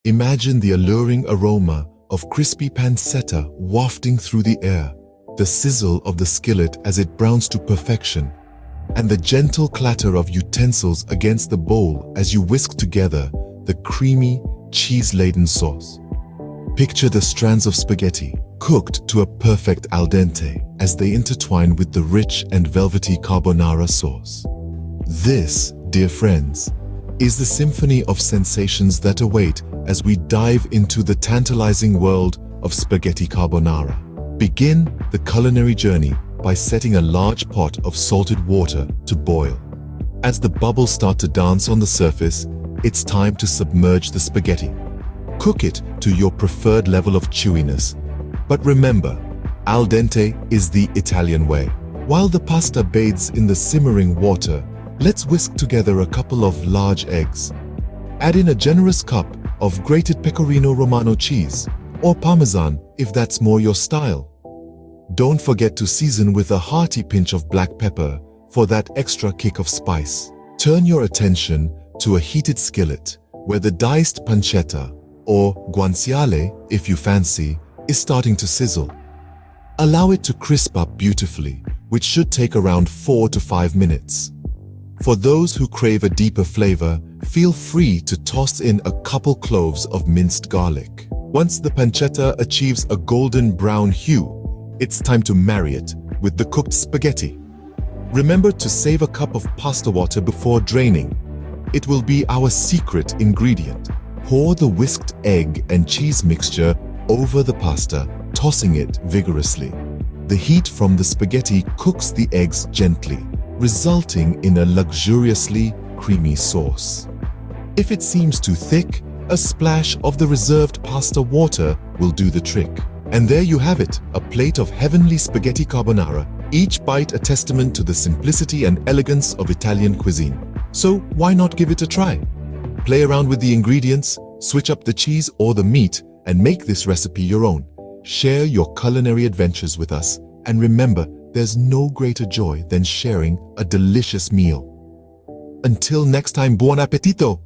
Imagine the alluring aroma of crispy pancetta wafting through the air, the sizzle of the skillet as it browns to perfection, and the gentle clatter of utensils against the bowl as you whisk together the creamy, cheese-laden sauce. Picture the strands of spaghetti, cooked to a perfect al dente, as they intertwine with the rich and velvety carbonara sauce. This, dear friends, is the symphony of sensations that await as we dive into the tantalizing world of spaghetti carbonara. Begin the culinary journey by setting a large pot of salted water to boil. As the bubbles start to dance on the surface, it's time to submerge the spaghetti. Cook it to your preferred level of chewiness. But remember, al dente is the Italian way. While the pasta bathes in the simmering water, let's whisk together a couple of large eggs. Add in a generous cup of grated pecorino romano cheese, or parmesan if that's more your style. Don't forget to season with a hearty pinch of black pepper for that extra kick of spice. Turn your attention to a heated skillet where the diced pancetta, or guanciale if you fancy, is starting to sizzle. Allow it to crisp up beautifully, which should take around 4 to 5 minutes. For those who crave a deeper flavor, feel free to toss in a couple cloves of minced garlic. Once the pancetta achieves a golden brown hue, it's time to marry it with the cooked spaghetti. Remember to save a cup of pasta water before draining. It will be our secret ingredient. Pour the whisked egg and cheese mixture over the pasta, tossing it vigorously. The heat from the spaghetti cooks the eggs gently, resulting in a luxuriously creamy sauce. If it seems too thick, a splash of the reserved pasta water will do the trick. And there you have it, a plate of heavenly spaghetti carbonara, each bite a testament to the simplicity and elegance of Italian cuisine. So why not give it a try? Play around with the ingredients, switch up the cheese or the meat, and make this recipe your own. Share your culinary adventures with us, and remember, there's no greater joy than sharing a delicious meal. Until next time, buon appetito!